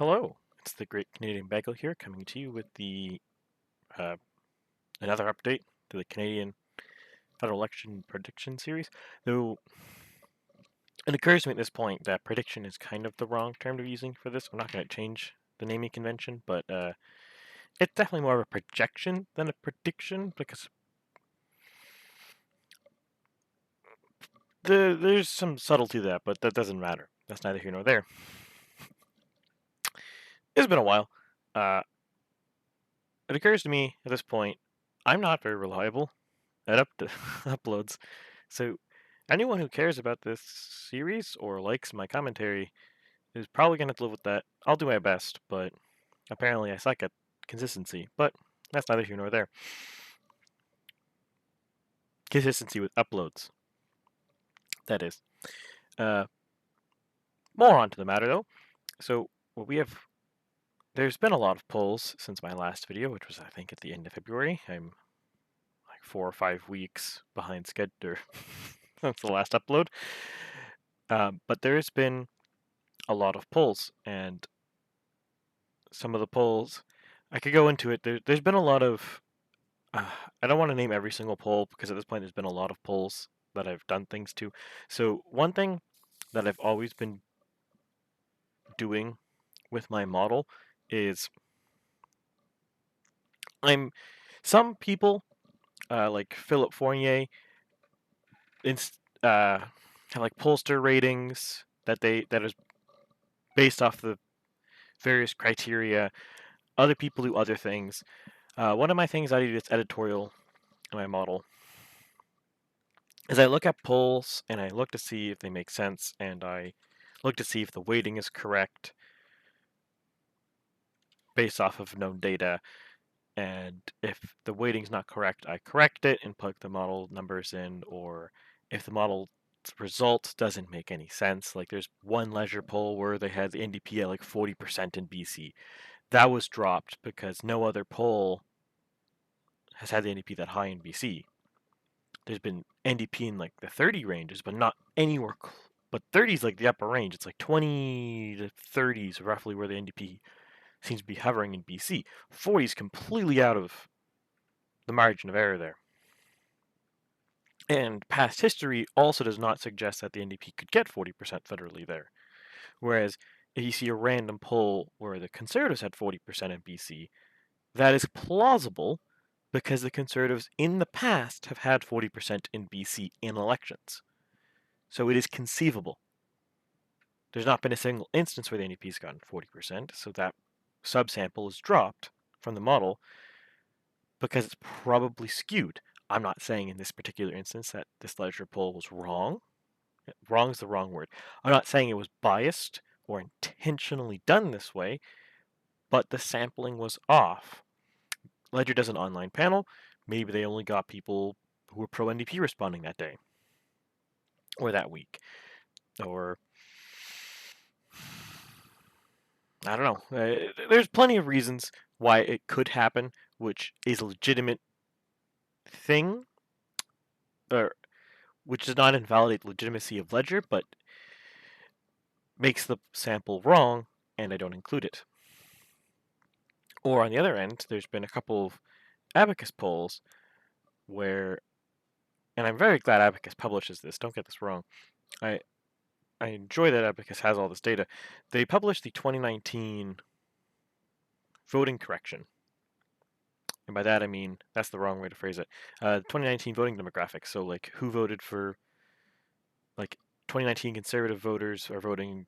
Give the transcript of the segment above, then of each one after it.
Hello, it's the Great Canadian Bagel here, coming to you with the uh, another update to the Canadian federal election prediction series. Though it occurs to me at this point that prediction is kind of the wrong term to be using for this. I'm not going to change the naming convention, but it's definitely more of a projection than a prediction because there's some subtlety to that, but that doesn't matter. That's neither here nor there. It's been a while. Uh, it occurs to me at this point, I'm not very reliable at uploads. So anyone who cares about this series or likes my commentary is probably going to have to live with that. I'll do my best, but apparently I suck at consistency. But that's neither here nor there. Consistency with uploads, that is. Uh, More on to the matter, though. So what we have, there's been a lot of polls since my last video, which was I think at the end of February. I'm like 4 or 5 weeks behind schedule since the last upload. But there's been a lot of polls, and some of the polls, I could go into it. There's been a lot of. I don't want to name every single poll because at this point there's been a lot of polls that I've done things to. So one thing that I've always been doing with my model is I'm some people like Philip Fournier inst, have like pollster ratings that is based off the various criteria. Other people do other things. One of my things I do that's editorial in my model is I look at polls and I look to see if they make sense, and I look to see if the weighting is correct based off of known data. And if the weighting's not correct, I correct it and plug the model numbers in. Or if the model result doesn't make any sense, like there's one leisure poll where they had the NDP at like 40% in BC. That was dropped because no other poll has had the NDP that high in BC. There's been NDP in like the 30 ranges, but not anywhere. But 30 is like the upper range. It's like 20 to 30s roughly where the NDP seems to be hovering in BC. 40 is completely out of the margin of error there. And past history also does not suggest that the NDP could get 40% federally there. Whereas if you see a random poll where the Conservatives had 40% in BC, that is plausible because the Conservatives in the past have had 40% in BC in elections. So it is conceivable. There's not been a single instance where the NDP has gotten 40%, so that subsample is dropped from the model because it's probably skewed. I'm not saying in this particular instance that this leisure poll was wrong. Wrong is the wrong word. I'm not saying it was biased or intentionally done this way, but the sampling was off. Ledger does an online panel. Maybe they only got people who were pro NDP responding that day or that week. Or I don't know. There's plenty of reasons why it could happen, which is a legitimate thing, or which does not invalidate the legitimacy of Ledger, but makes the sample wrong, and I don't include it. Or on the other end, there's been a couple of Abacus polls where, and I'm very glad Abacus publishes this, don't get this wrong. I enjoy that Abacus has all this data. They published the 2019 voting correction. And by that I mean, that's the wrong way to phrase it. 2019 voting demographics. So like who voted for, like 2019 conservative voters are voting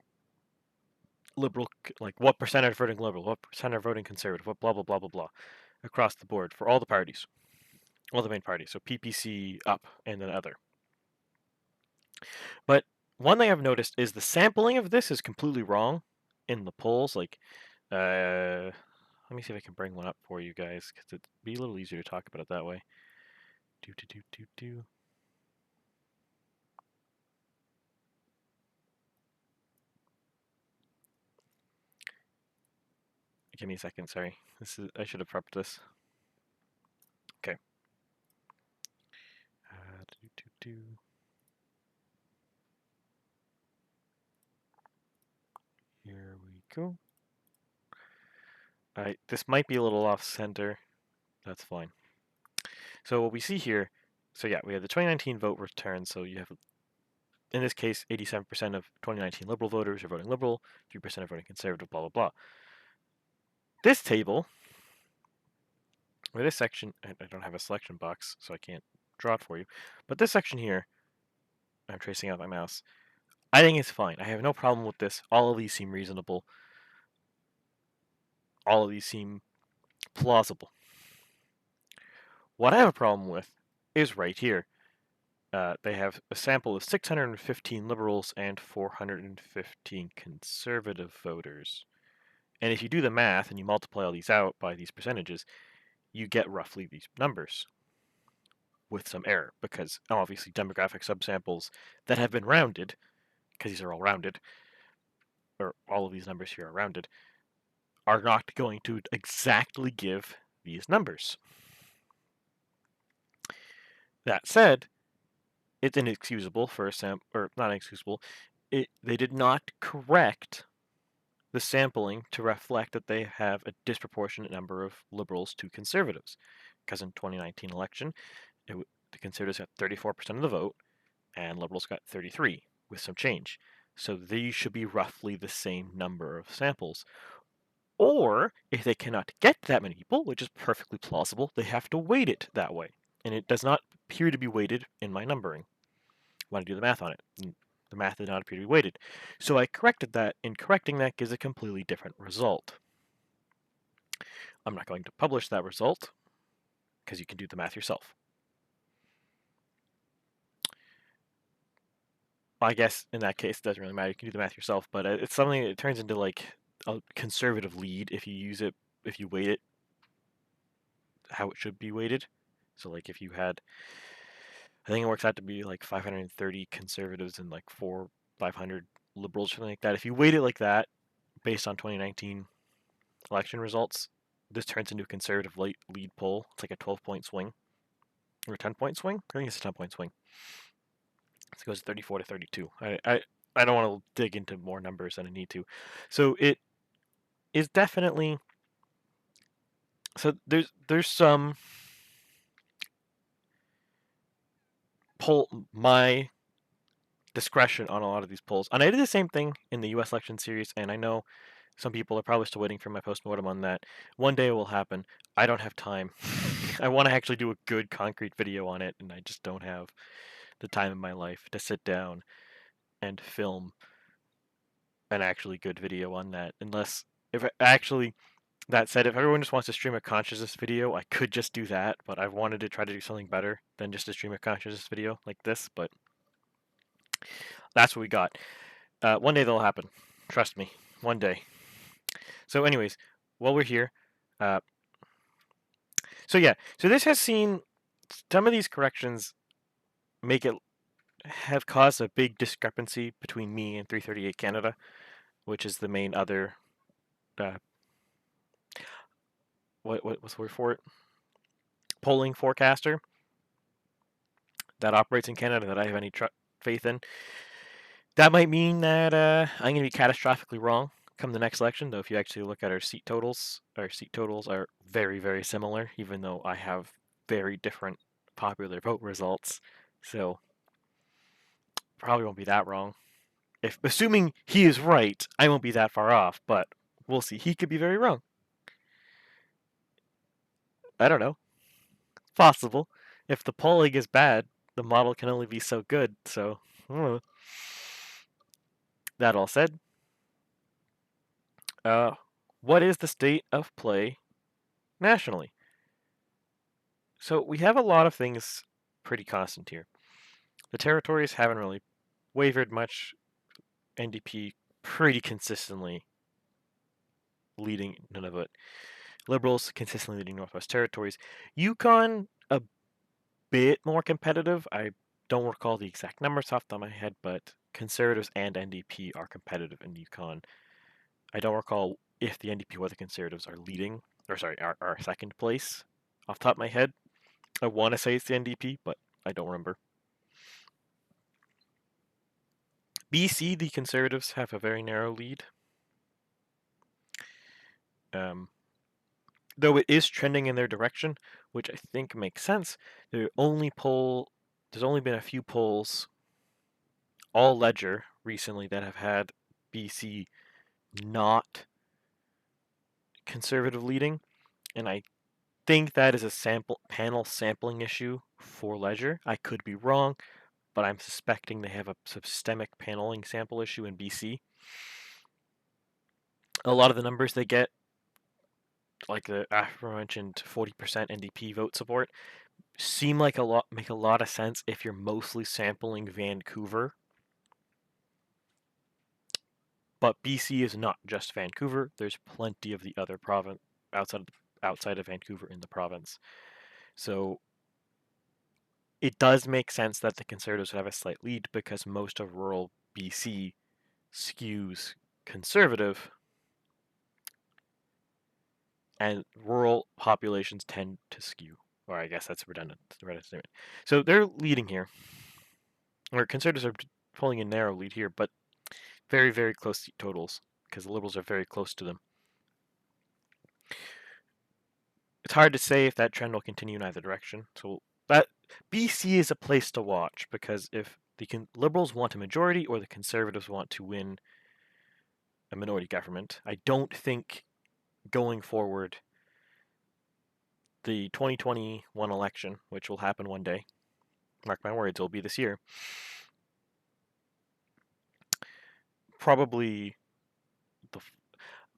liberal, like what percent are voting liberal, what percent are voting conservative, what blah, blah, blah, blah, blah, across the board for all the parties, all the main parties. So PPC up and then other. But one thing I've noticed is the sampling of this is completely wrong in the polls. Like, let me see if I can bring one up for you guys because it'd be a little easier to talk about it that way. Do. Give me a second. Sorry, I should have prepped this. Okay. Do. Here we go. This might be a little off center. That's fine. So what we see here, so yeah, we have the 2019 vote return. So you have, in this case, 87% of 2019 Liberal voters are voting Liberal, 3% are voting Conservative, blah, blah, blah. This table, or this section, I don't have a selection box, so I can't draw it for you, but this section here, I'm tracing out my mouse, I think it's fine. I have no problem with this. All of these seem reasonable. All of these seem plausible. What I have a problem with is right here. They have a sample of 615 liberals and 415 conservative voters. And if you do the math and you multiply all these out by these percentages, you get roughly these numbers with some error, because obviously demographic subsamples that have been rounded, because these are all rounded, or all of these numbers here are rounded, are not going to exactly give these numbers. That said, it's inexcusable for a sample, or not inexcusable, they did not correct the sampling to reflect that they have a disproportionate number of liberals to conservatives. Because in 2019 election, the conservatives got 34% of the vote, and liberals got 33 with some change. So these should be roughly the same number of samples. Or, if they cannot get that many people, which is perfectly plausible, they have to weight it that way. And it does not appear to be weighted in my numbering when I do the math on it. The math did not appear to be weighted. So I corrected that, and correcting that gives a completely different result. I'm not going to publish that result, because you can do the math yourself. I guess in that case, it doesn't really matter. You can do the math yourself, but it's something that turns into like a conservative lead if you use it, if you weight it how it should be weighted. So like if you had, I think it works out to be like 530 conservatives and like 500 liberals, something like that. If you weight it like that, based on 2019 election results, this turns into a conservative lead poll. It's like a 12-point swing or a 10-point swing. I think it's a 10-point swing. So it goes 34 to 32. I don't want to dig into more numbers than I need to. So it is definitely, so there's some my discretion on a lot of these polls. And I did the same thing in the US election series, and I know some people are probably still waiting for my postmortem on that. One day it will happen. I don't have time. I want to actually do a good concrete video on it, and I just don't have the time in my life to sit down and film an actually good video on that. Unless, if actually, that said, if everyone just wants to stream a consciousness video, I could just do that, but I wanted to try to do something better than just a stream a consciousness video like this, but that's what we got. One day that'll happen. Trust me. One day. So anyways, while we're here, uh, so yeah, so this has seen some of these corrections have caused a big discrepancy between me and 338 Canada, which is the main other, uh, what's the word for it? Polling forecaster that operates in Canada that I have any faith in. That might mean that I'm going to be catastrophically wrong come the next election, though if you actually look at our seat totals are very, very similar, even though I have very different popular vote results. So probably won't be that wrong. If assuming he is right, I won't be that far off, but we'll see. He could be very wrong. I don't know. It's possible. If the polling is bad, the model can only be so good, so that all said, what is the state of play nationally? So we have a lot of things pretty constant here. The territories haven't really wavered much. NDP pretty consistently leading Nunavut. Liberals consistently leading Northwest Territories. Yukon a bit more competitive. I don't recall the exact numbers off the top of my head, but Conservatives and NDP are competitive in Yukon. I don't recall if the NDP or the Conservatives are leading, or sorry, are second place off the top of my head. I want to say it's the NDP, but I don't remember. BC, the Conservatives have a very narrow lead. though it is trending in their direction, which I think makes sense. There's only been a few polls, all ledger recently, that have had BC not conservative leading, and I think that is a panel sampling issue for ledger. I could be wrong, but I'm suspecting they have a systemic paneling sample issue in BC. A lot of the numbers they get, like the aforementioned 40% NDP vote support, make a lot of sense if you're mostly sampling Vancouver. But BC is not just Vancouver. There's plenty of the other province outside of Vancouver in the province. So it does make sense that the Conservatives have a slight lead because most of rural BC skews Conservative, and rural populations tend to skew. Or I guess that's redundant statement. So they're leading here, or Conservatives are pulling a narrow lead here, but very, very close seat totals because the Liberals are very close to them. It's hard to say if that trend will continue in either direction. So that BC is a place to watch because if the Liberals want a majority or the Conservatives want to win a minority government, I don't think going forward the 2021 election, which will happen one day, mark my words, it'll be this year, probably the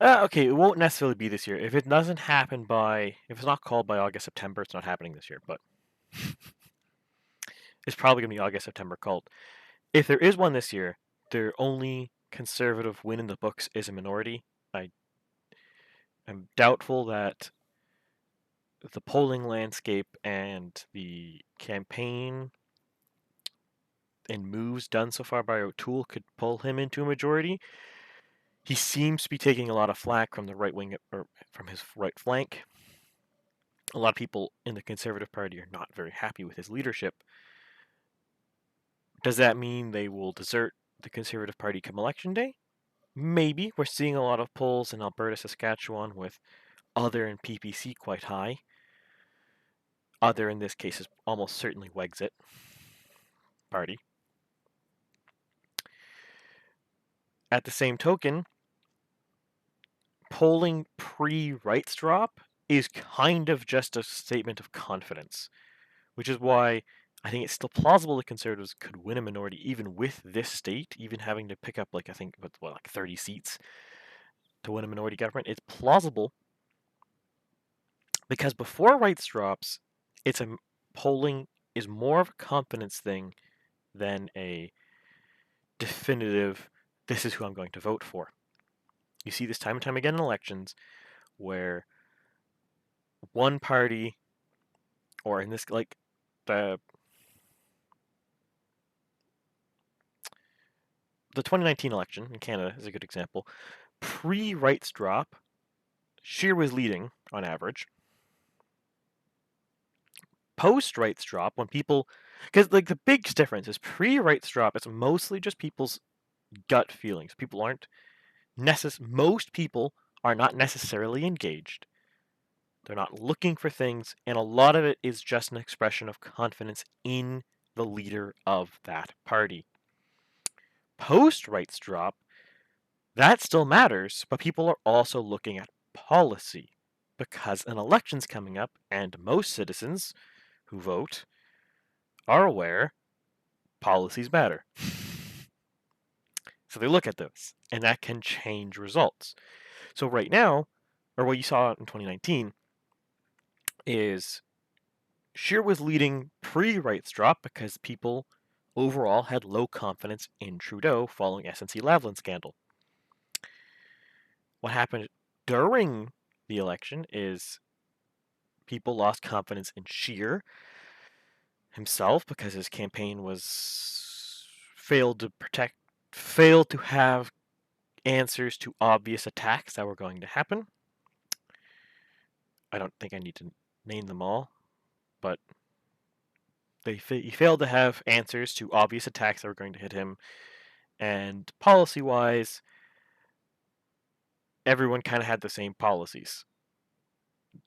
okay, it won't necessarily be this year. If it doesn't happen if it's not called by August, September, it's not happening this year, but it's probably going to be August, September called. If there is one this year, their only conservative win in the books is a minority. I am doubtful that the polling landscape and the campaign and moves done so far by O'Toole could pull him into a majority. He seems to be taking a lot of flack from the right wing, or from his right flank. A lot of people in the Conservative Party are not very happy with his leadership. Does that mean they will desert the Conservative Party come election day? Maybe. We're seeing a lot of polls in Alberta, Saskatchewan with other and PPC quite high. Other in this case is almost certainly Wexit Party. At the same token, polling pre-rights drop is kind of just a statement of confidence, which is why I think it's still plausible the Conservatives could win a minority even with this state, even having to pick up like 30 seats to win a minority government. It's plausible because before rights drops, polling is more of a confidence thing than a definitive, this is who I'm going to vote for. You see this time and time again in elections where one party, or in this, like the 2019 election in Canada is a good example. Pre-rights drop, Scheer was leading on average. Post-rights drop, when people, because like the big difference is pre-rights drop, it's mostly just people's gut feelings. Most people are not necessarily engaged. They're not looking for things, and a lot of it is just an expression of confidence in the leader of that party. Post-rights drop, that still matters, but people are also looking at policy because an election's coming up, and most citizens who vote are aware policies matter. So they look at those, and that can change results. So right now, or what you saw in 2019, is Scheer was leading pre-rights drop because people overall had low confidence in Trudeau following SNC-Lavalin scandal. What happened during the election is people lost confidence in Scheer himself because his campaign failed to have answers to obvious attacks that were going to happen. I don't think I need to name them all, but he failed to have answers to obvious attacks that were going to hit him, and policy-wise, everyone kind of had the same policies.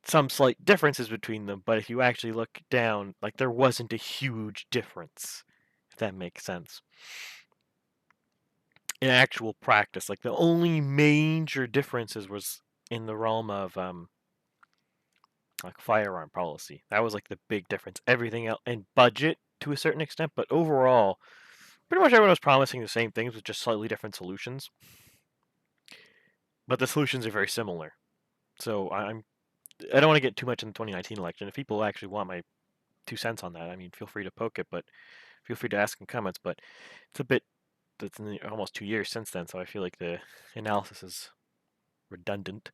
some slight differences between them, but if you actually look down, like there wasn't a huge difference, if that makes sense. In actual practice, like the only major differences was in the realm of like firearm policy. That was like the big difference. Everything else and budget to a certain extent, but overall, pretty much everyone was promising the same things with just slightly different solutions. But the solutions are very similar. So I don't want to get too much in the 2019 election. If people actually want my 2 cents on that, I mean, feel free to poke it, but feel free to ask in comments. But it's a bit that's almost 2 years since then, so I feel like the analysis is redundant.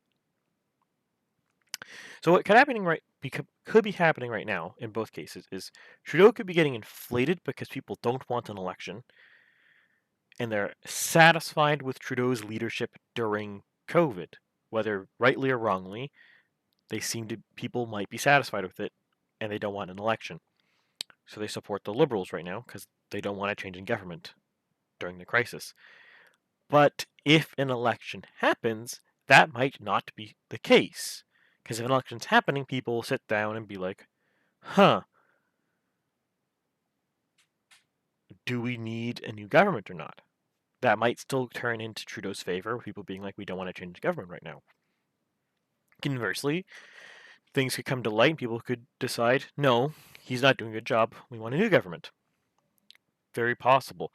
So what could be happening right now in both cases is Trudeau could be getting inflated because people don't want an election, and they're satisfied with Trudeau's leadership during COVID, whether rightly or wrongly. People might be satisfied with it, and they don't want an election. So they support the Liberals right now because they don't want a change in government during the crisis. But if an election happens, that might not be the case. Because if an election's happening, people will sit down and be like, huh, do we need a new government or not? That might still turn into Trudeau's favor, with people being like, we don't want to change government right now. Conversely, things could come to light and people could decide, no, he's not doing a good job, we want a new government. Very possible.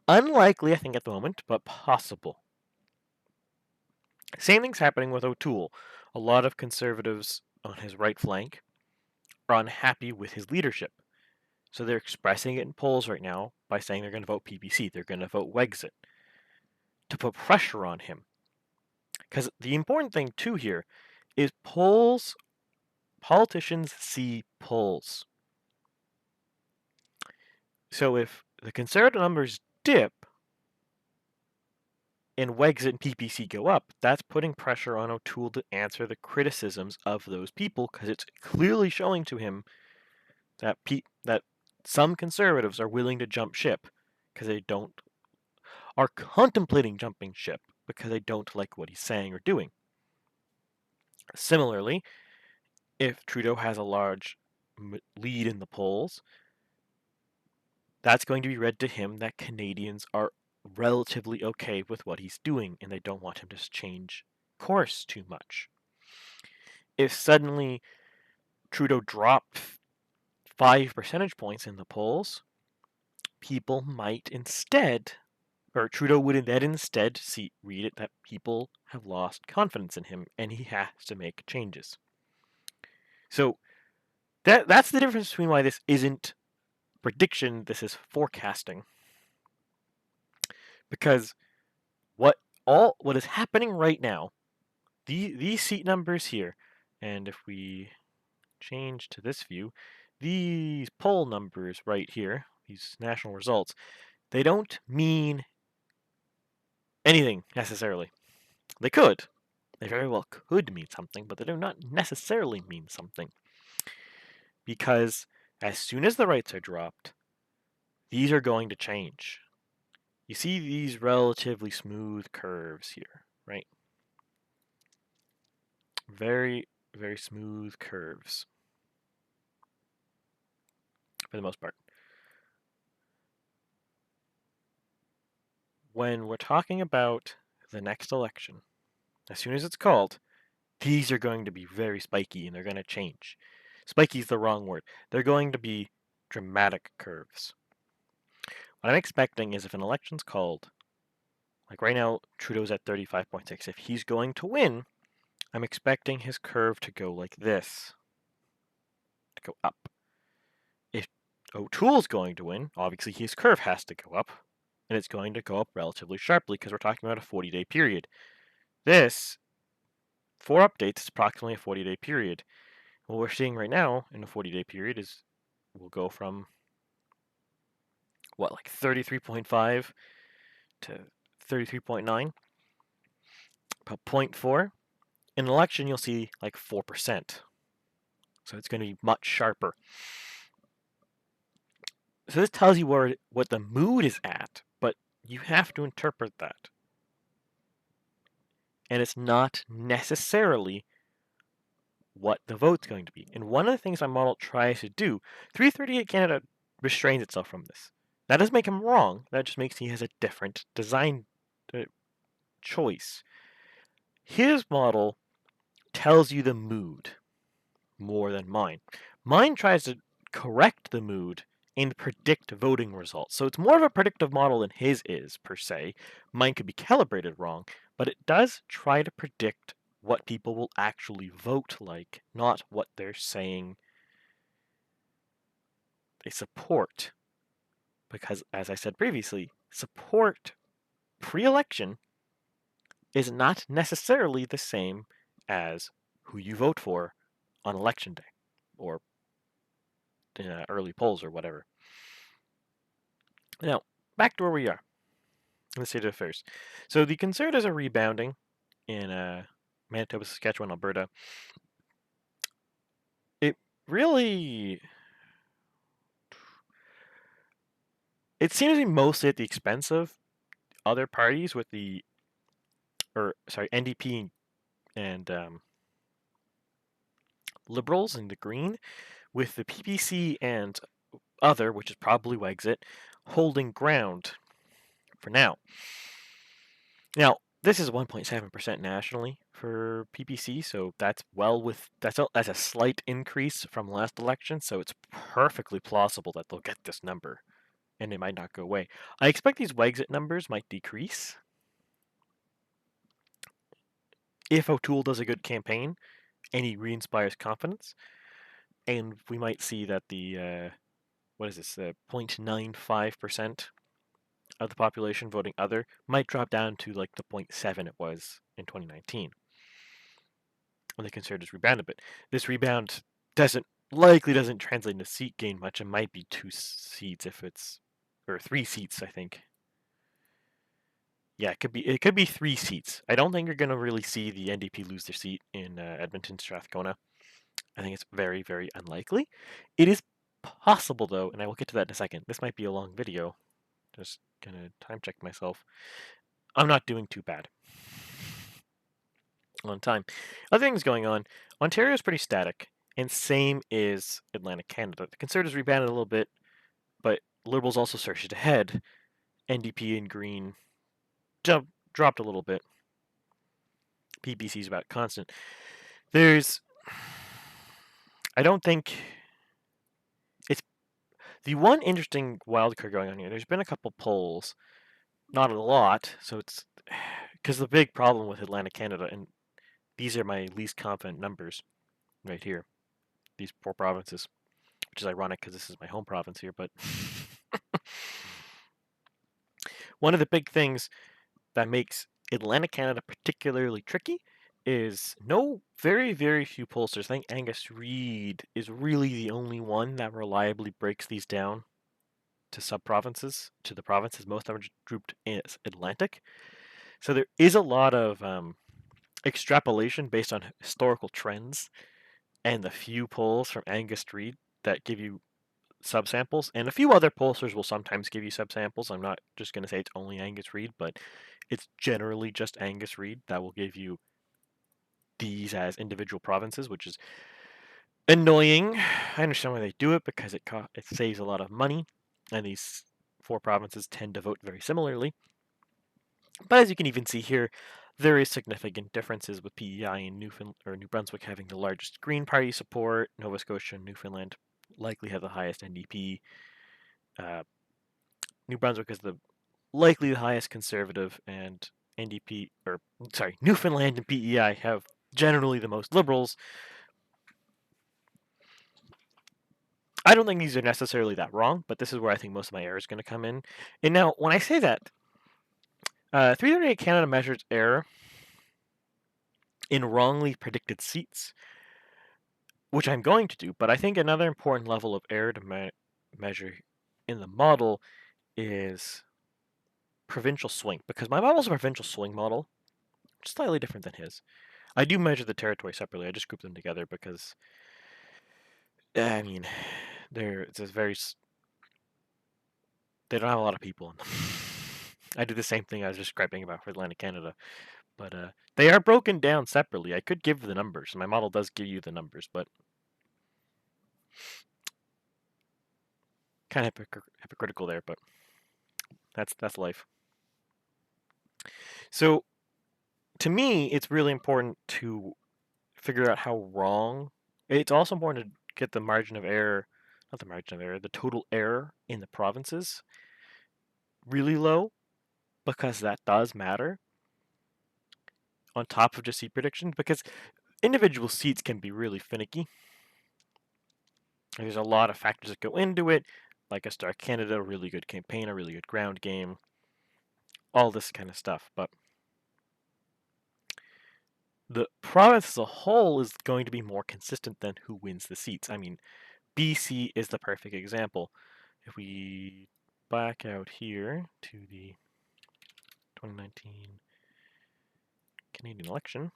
Unlikely, I think, at the moment, but possible. Same thing's happening with O'Toole. A lot of conservatives on his right flank are unhappy with his leadership. So they're expressing it in polls right now by saying they're going to vote PPC, they're going to vote Wexit, to put pressure on him. Because the important thing, too, here is politicians see polls. So if the conservative numbers dip and Wexit and PPC go up, that's putting pressure on O'Toole to answer the criticisms of those people, because it's clearly showing to him that some conservatives are willing to jump ship because they are contemplating jumping ship because they don't like what he's saying or doing. Similarly, if Trudeau has a large lead in the polls, that's going to be read to him that Canadians are relatively okay with what he's doing and they don't want him to change course too much. If suddenly Trudeau dropped 5 percentage points in the polls, people might instead, or Trudeau would then instead read it that people have lost confidence in him and he has to make changes. So that's the difference between why this isn't prediction, this is forecasting. Because what is happening right now, these seat numbers here, and if we change to this view, these poll numbers right here, these national results, they don't mean anything necessarily. They could. They very well could mean something, but they do not necessarily mean something. Because as soon as the rates are dropped, these are going to change. You see these relatively smooth curves here, right? Very, very smooth curves for the most part. When we're talking about the next election, as soon as it's called, these are going to be very spiky and they're going to change. Spiky is the wrong word. They're going to be dramatic curves. What I'm expecting is if an election's called, like right now, Trudeau's at 35.6. If he's going to win, I'm expecting his curve to go like this, to go up. If O'Toole's going to win, obviously his curve has to go up, and it's going to go up relatively sharply because we're talking about a 40-day period. This, for updates, is approximately a 40-day period. What we're seeing right now in a 40-day period is we'll go from, like 33.5 to 33.9, about 0.4. In an election, you'll see like 4%. So it's going to be much sharper. So this tells you what the mood is at, but you have to interpret that. And it's not necessarily what the vote's going to be. And one of the things my model tries to do, 338 Canada restrains itself from this. That doesn't make him wrong. That just makes he has a different design choice. His model tells you the mood more than mine. Mine tries to correct the mood and predict voting results. So it's more of a predictive model than his is, per se. Mine could be calibrated wrong, but it does try to predict what people will actually vote like, not what they're saying they support. Because, as I said previously, support pre-election is not necessarily the same as who you vote for on election day or in early polls or whatever. Now, back to where we are in the state of affairs. So the Conservatives are rebounding in Manitoba, Saskatchewan, Alberta. It really... It seems to be mostly at the expense of other parties with the... NDP and Liberals and the Green, with the PPC and other, which is probably Wexit, holding ground for now. Now, this is 1.7% nationally for PPC, so that's that's a slight increase from last election, so it's perfectly plausible that they'll get this number, and it might not go away. I expect these Wexit numbers might decrease if O'Toole does a good campaign and he re-inspires confidence, and we might see that the 0.95% of the population voting other might drop down to like the 0.7 it was in 2019 when the Conservatives rebound a bit. This rebound likely doesn't translate into seat gain much. It might be 2 seats or 3 seats, I think. Yeah, it could be 3 seats. I don't think you're going to really see the NDP lose their seat in Edmonton, Strathcona. I think it's very, very unlikely. It is possible though, and I will get to that in a second. This might be a long video. Just gonna time check myself. I'm not doing too bad on time. Other things going on. Ontario is pretty static, and same is Atlantic Canada. The Conservatives rebounded a little bit, but Liberals also surged ahead. NDP and Green dropped a little bit. PPC is about constant. I don't think it's the one interesting wildcard going on here. There's been a couple polls, not a lot, so it's because the big problem with Atlantic Canada, and these are my least confident numbers right here, these 4 provinces, which is ironic because this is my home province here, but one of the big things that makes Atlantic Canada particularly tricky is very, very few pollsters. I think Angus Reid is really the only one that reliably breaks these down to sub-provinces, to the provinces most are grouped as Atlantic. So there is a lot of extrapolation based on historical trends and the few polls from Angus Reid that give you subsamples, and a few other pollsters will sometimes give you subsamples. I'm not just going to say it's only Angus Reid, but it's generally just Angus Reid that will give you these as individual provinces, which is annoying. I understand why they do it because it saves a lot of money, and these 4 provinces tend to vote very similarly. But as you can even see here, there is significant differences with PEI and New Brunswick having the largest Green Party support. Nova Scotia and Newfoundland likely have the highest NDP. New Brunswick is likely the highest Conservative, and Newfoundland and PEI have generally the most Liberals. I don't think these are necessarily that wrong, but this is where I think most of my error is going to come in. And now, when I say that, 338 Canada measures error in wrongly predicted seats, which I'm going to do, but I think another important level of error to measure in the model is provincial swing, because my model is a provincial swing model, slightly different than his. I do measure the territory separately. I just group them together because, I mean, they don't have a lot of people in them. I do the same thing I was describing about for Atlantic Canada. But they are broken down separately. I could give the numbers. My model does give you the numbers, but kind of hypocritical there. But that's life. So to me, it's really important to figure out how wrong. It's also important to get the margin of error, not the margin of error, the total error in the provinces really low, because that does matter on top of just seat predictions, because individual seats can be really finicky. There's a lot of factors that go into it, like a Star Canada, a really good campaign, a really good ground game, all this kind of stuff. But the province as a whole is going to be more consistent than who wins the seats. I mean, BC is the perfect example. If we back out here to the 2019 Canadian election,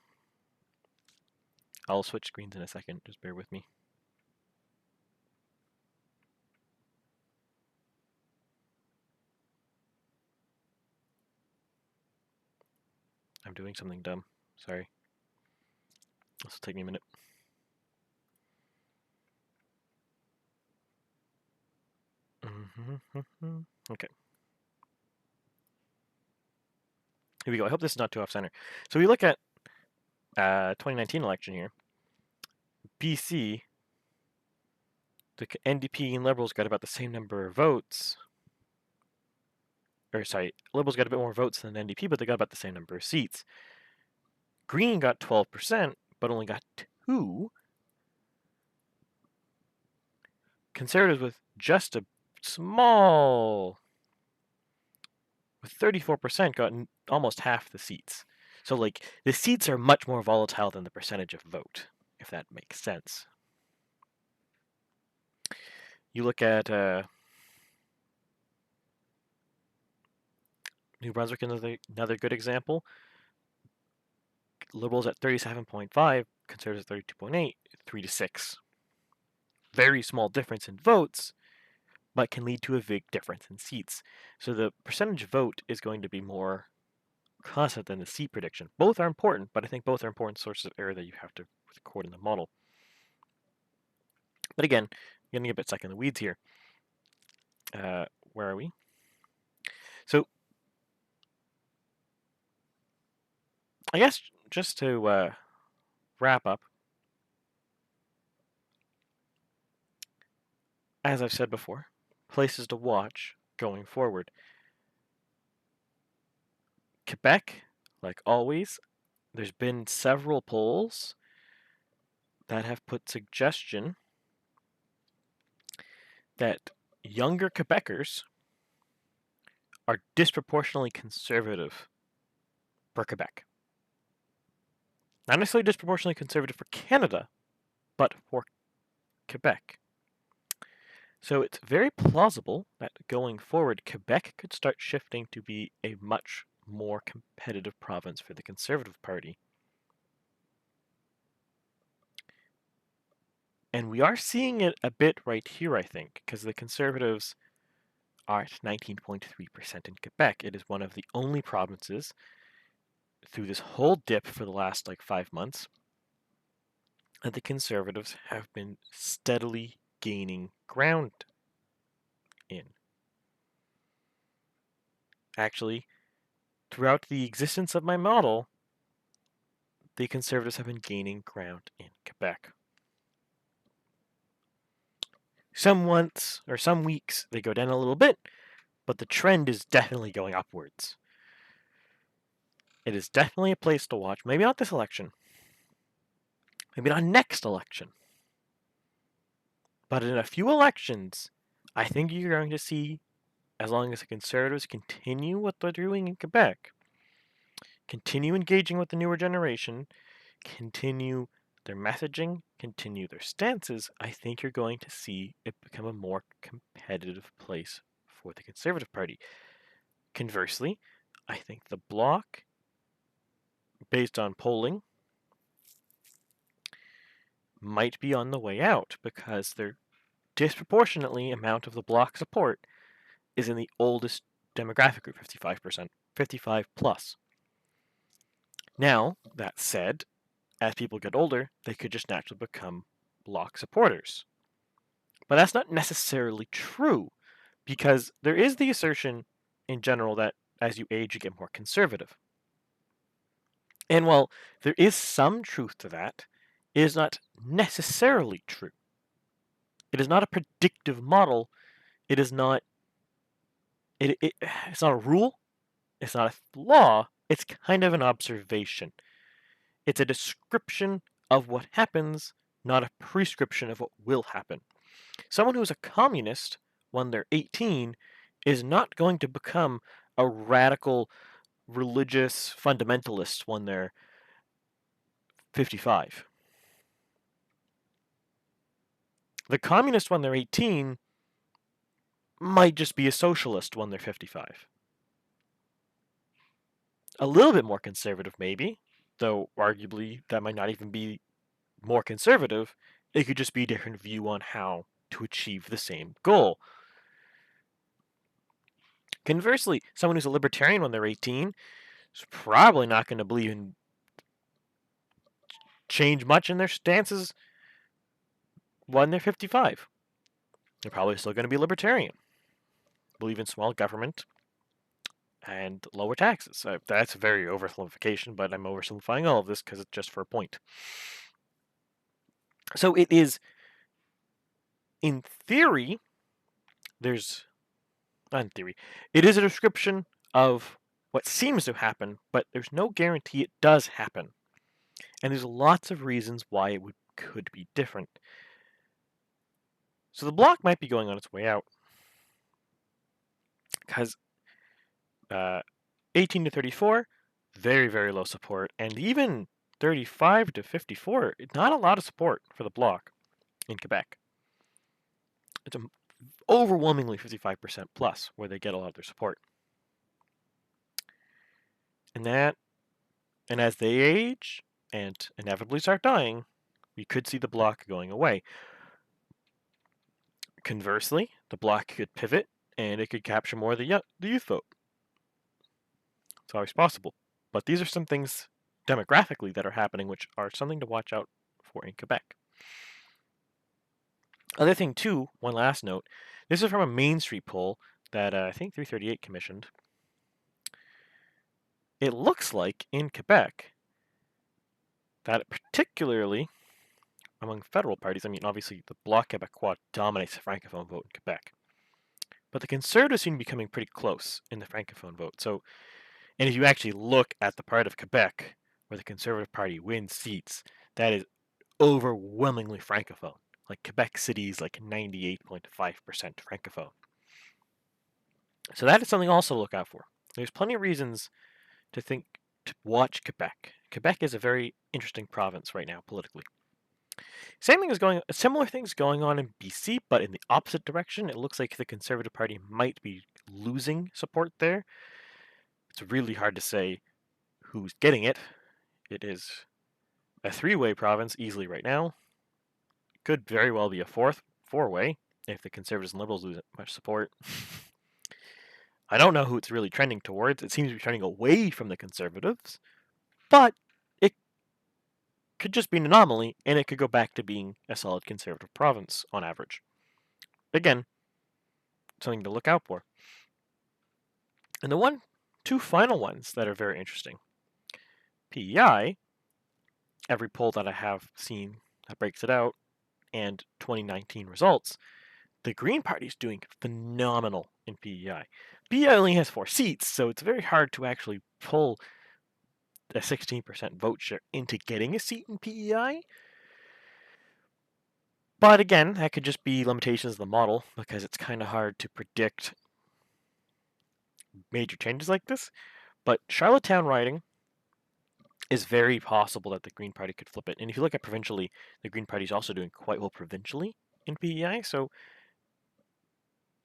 I'll switch screens in a second, just bear with me. I'm doing something dumb, sorry. This will take me a minute. Okay. Here we go. I hope this is not too off center. So we look at 2019 election here. BC, the NDP and Liberals got about the same number of votes. Or sorry, Liberals got a bit more votes than NDP, but they got about the same number of seats. Green got 12%, but only got 2. Conservatives with just a small, with 34% got almost half the seats. So like the seats are much more volatile than the percentage of vote, if that makes sense. You look at New Brunswick, another good example. Liberals at 37.5, Conservatives at 32.8, 3-6. Very small difference in votes, but can lead to a big difference in seats. So the percentage vote is going to be more constant than the seat prediction. Both are important, but I think both are important sources of error that you have to record in the model. But again, getting a bit stuck in the weeds here. Where are we? So I guess just to wrap up, as I've said before, places to watch going forward. Quebec, like always, there's been several polls that have put suggestion that younger Quebecers are disproportionately conservative for Quebec. Not necessarily disproportionately conservative for Canada, but for Quebec. So it's very plausible that going forward, Quebec could start shifting to be a much more competitive province for the Conservative Party. And we are seeing it a bit right here, I think, because the Conservatives are at 19.3% in Quebec. It is one of the only provinces through this whole dip for the last 5 months that the Conservatives have been steadily gaining ground in. Actually, throughout the existence of my model, the Conservatives have been gaining ground in Quebec. Some months or some weeks they go down a little bit, but the trend is definitely going upwards. It is definitely a place to watch. Maybe not this election. Maybe not next election. But in a few elections, I think you're going to see, as long as the Conservatives continue what they're doing in Quebec, continue engaging with the newer generation, continue their messaging, continue their stances, I think you're going to see it become a more competitive place for the Conservative Party. Conversely, I think the Bloc, based on polling, might be on the way out because their disproportionately amount of the Bloc support is in the oldest demographic group, 55%, 55 plus. Now, that said, as people get older, they could just naturally become Bloc supporters. But that's not necessarily true, because there is the assertion in general that as you age, you get more conservative. And while there is some truth to that, it is not necessarily true. It is not a predictive model. It is not. It's not a rule. It's not a law. It's kind of an observation. It's a description of what happens, not a prescription of what will happen. Someone who's a communist when they're 18 is not going to become a radical religious fundamentalist when they're 55. The communist when they're 18 might just be a socialist when they're 55. A little bit more conservative, maybe, though arguably that might not even be more conservative. It could just be a different view on how to achieve the same goal. Conversely, someone who's a libertarian when they're 18 is probably not going to believe in change much in their stances when they're 55. They're probably still going to be libertarian, believe in small government and lower taxes. That's a very oversimplification, but I'm oversimplifying all of this because it's just for a point. So it is, in theory, not in theory, it is a description of what seems to happen, but there's no guarantee it does happen. And there's lots of reasons why it could be different. So the bloc might be going on its way out because 18 to 34, very, very low support, and even 35 to 54, not a lot of support for the bloc in Quebec. It's overwhelmingly 55% plus where they get a lot of their support. And as they age and inevitably start dying, we could see the bloc going away. Conversely, the bloc could pivot and it could capture more of the youth vote. It's always possible. But these are some things demographically that are happening which are something to watch out for in Quebec. Other thing too, one last note, this is from a Main Street poll that I think 338 commissioned. It looks like in Quebec that particularly among federal parties, I mean obviously the Bloc Québécois dominates the Francophone vote in Quebec, but the Conservatives seem to be coming pretty close in the Francophone vote. So, and if you actually look at the part of Quebec where the Conservative Party wins seats, that is overwhelmingly Francophone. Like Quebec City is like 98.5% Francophone. So that is something also to look out for. There's plenty of reasons to watch Quebec. Quebec is a very interesting province right now politically. Similar things going on in BC, but in the opposite direction. It looks like the Conservative Party might be losing support there. It's really hard to say who's getting it. It is a three-way province easily right now. It could very well be a four-way if the Conservatives and Liberals lose much support. I don't know who it's really trending towards. It seems to be trending away from the Conservatives, but it could just be an anomaly, and it could go back to being a solid Conservative province on average. Again, something to look out for. And the two final ones that are very interesting. PEI, every poll that I have seen that breaks it out, and 2019 results, the Green Party is doing phenomenal in PEI. PEI only has 4 seats, so it's very hard to actually pull a 16% vote share into getting a seat in PEI. But again, that could just be limitations of the model, because it's kind of hard to predict major changes like this. But Charlottetown riding is very possible that the Green Party could flip it. And if you look at provincially, the Green Party is also doing quite well provincially in PEI. So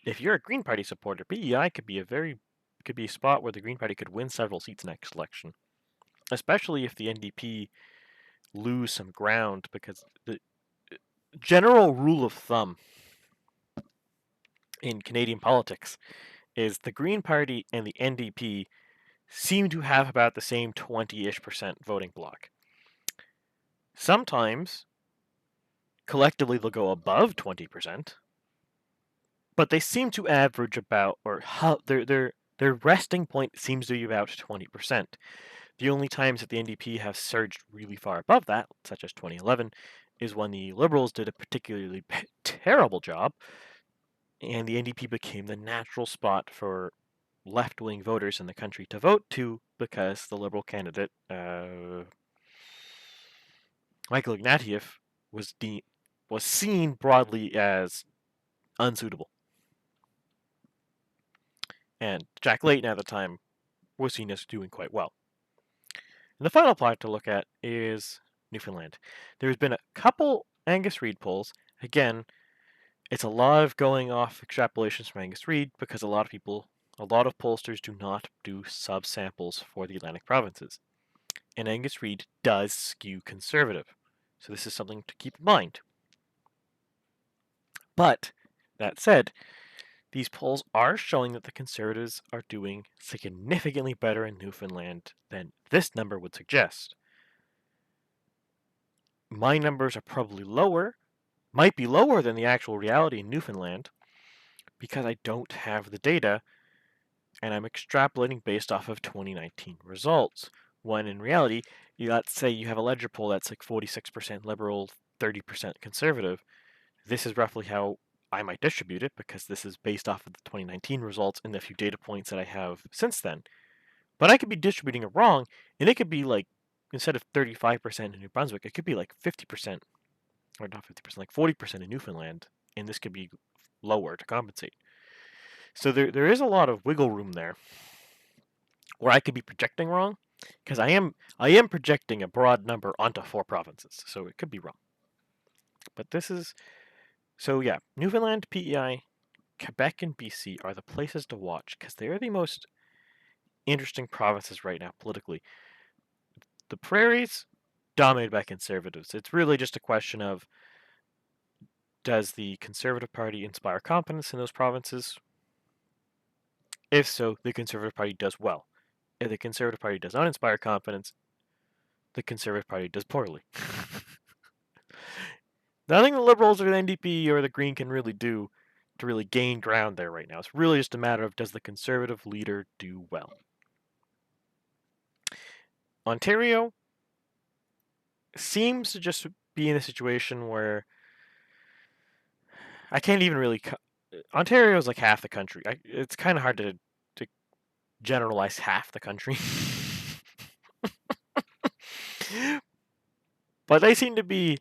if you're a Green Party supporter, PEI could be a spot where the Green Party could win several seats next election, especially if the NDP lose some ground, because the general rule of thumb in Canadian politics is the Green Party and the NDP seem to have about the same 20-ish% voting bloc. Sometimes, collectively, they'll go above 20%, but they seem to average about, or their resting point seems to be about 20%. The only times that the NDP have surged really far above that, such as 2011, is when the Liberals did a particularly terrible job, and the NDP became the natural spot for left-wing voters in the country to vote to because the Liberal candidate, Michael Ignatieff, was seen broadly as unsuitable. And Jack Layton at the time was seen as doing quite well. And the final part to look at is Newfoundland. There's been a couple Angus Reid polls. Again, it's a lot of going off extrapolations from Angus Reid because a lot of pollsters do not do subsamples for the Atlantic provinces. And Angus Reid does skew conservative. So this is something to keep in mind. But, that said, these polls are showing that the Conservatives are doing significantly better in Newfoundland than this number would suggest. My numbers are probably lower, might be lower than the actual reality in Newfoundland, because I don't have the data, and I'm extrapolating based off of 2019 results, when in reality, let's say you have a ledger poll that's like 46% Liberal, 30% Conservative. This is roughly how I might distribute it, because this is based off of the 2019 results and the few data points that I have since then. But I could be distributing it wrong, and it could be like, instead of 35% in New Brunswick, it could be like 50%, or not 50%, like 40% in Newfoundland, and this could be lower to compensate. So there is a lot of wiggle room there, where I could be projecting wrong, because I am projecting a broad number onto 4 provinces, so it could be wrong. But this is, so yeah, Newfoundland, PEI, Quebec, and BC are the places to watch, because they're the most interesting provinces right now politically. The prairies, dominated by Conservatives. It's really just a question of, does the Conservative Party inspire confidence in those provinces? If so, the Conservative Party does well. If the Conservative Party does not inspire confidence, the Conservative Party does poorly. Nothing the Liberals or the NDP or the Green can really do to really gain ground there right now. It's really just a matter of, does the Conservative leader do well? Ontario seems to just be in a situation where I can't even really. Ontario is like half the country. It's kind of hard to generalize half the country. But they seem to be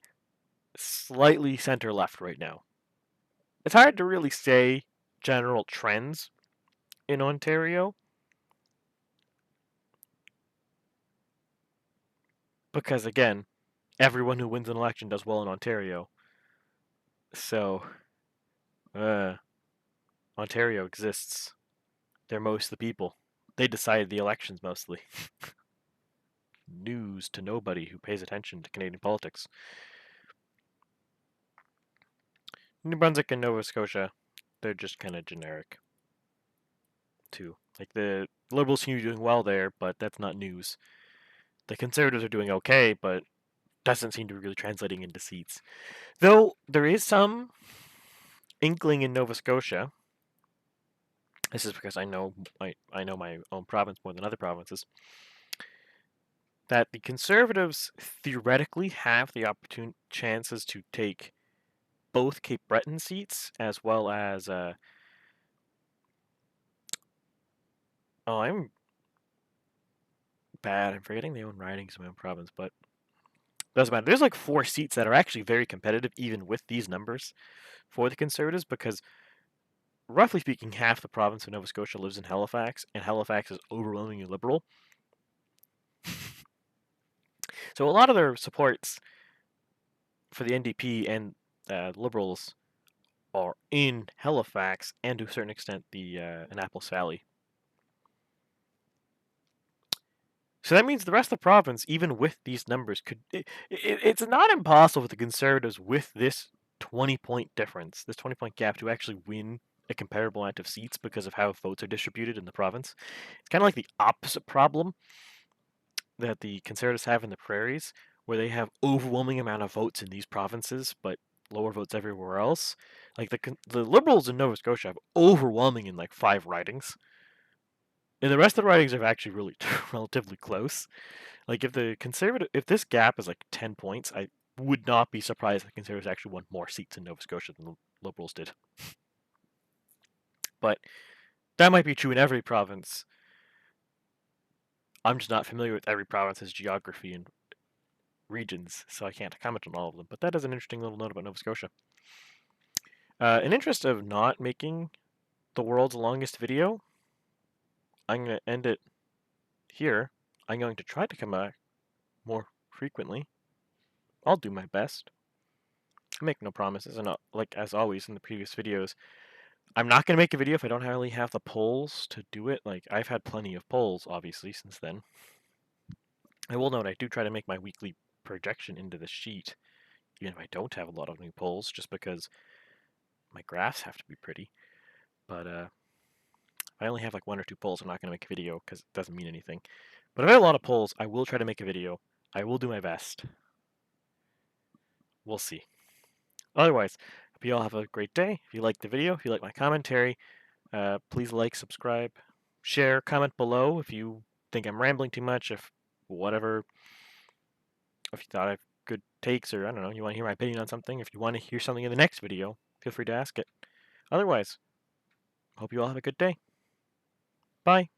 slightly center left right now. It's hard to really say general trends in Ontario, because again, everyone who wins an election does well in Ontario. So, Ontario exists. They're most the people. They decide the elections mostly. News to nobody who pays attention to Canadian politics. New Brunswick and Nova Scotia, they're just kind of generic, too. Like, the Liberals seem to be doing well there, but that's not news. The Conservatives are doing okay, but doesn't seem to be really translating into seats. Though, there is some inkling in Nova Scotia. This is because I know my own province more than other provinces, that the Conservatives theoretically have the chances to take both Cape Breton seats as well as I'm bad. I'm forgetting the own ridings in my own province, but doesn't matter. There's like 4 seats that are actually very competitive, even with these numbers, for the Conservatives, because roughly speaking, half the province of Nova Scotia lives in Halifax, and Halifax is overwhelmingly Liberal. So a lot of their supports for the NDP and Liberals are in Halifax, and to a certain extent the Annapolis Valley. So that means the rest of the province, even with these numbers, it's not impossible for the Conservatives with this 20-point difference, this 20-point gap, to actually win a comparable amount of seats because of how votes are distributed in the province. It's kind of like the opposite problem that the Conservatives have in the prairies, where they have overwhelming amount of votes in these provinces, but lower votes everywhere else. Like the Liberals in Nova Scotia have overwhelming in like 5 ridings, and the rest of the ridings are actually really relatively close. Like if this gap is like 10 points, I would not be surprised if the Conservatives actually won more seats in Nova Scotia than the Liberals did. But that might be true in every province. I'm just not familiar with every province's geography and regions, so I can't comment on all of them. But that is an interesting little note about Nova Scotia. In interest of not making the world's longest video, I'm going to end it here. I'm going to try to come back more frequently. I'll do my best. I make no promises, and like as always in the previous videos, I'm not going to make a video if I don't really have the polls to do it. Like, I've had plenty of polls, obviously, since then. I will note I do try to make my weekly projection into the sheet, even if I don't have a lot of new polls, just because my graphs have to be pretty. But if I only have like 1 or 2 polls, I'm not going to make a video because it doesn't mean anything. But if I have a lot of polls, I will try to make a video. I will do my best. We'll see. Otherwise, hope you all have a great day. If you like the video, if you like my commentary, please like, subscribe, share, comment below if you think I'm rambling too much, if whatever, if you thought I have good takes, or I don't know, you want to hear my opinion on something, if you want to hear something in the next video, feel free to ask it. Otherwise, hope you all have a good day. Bye.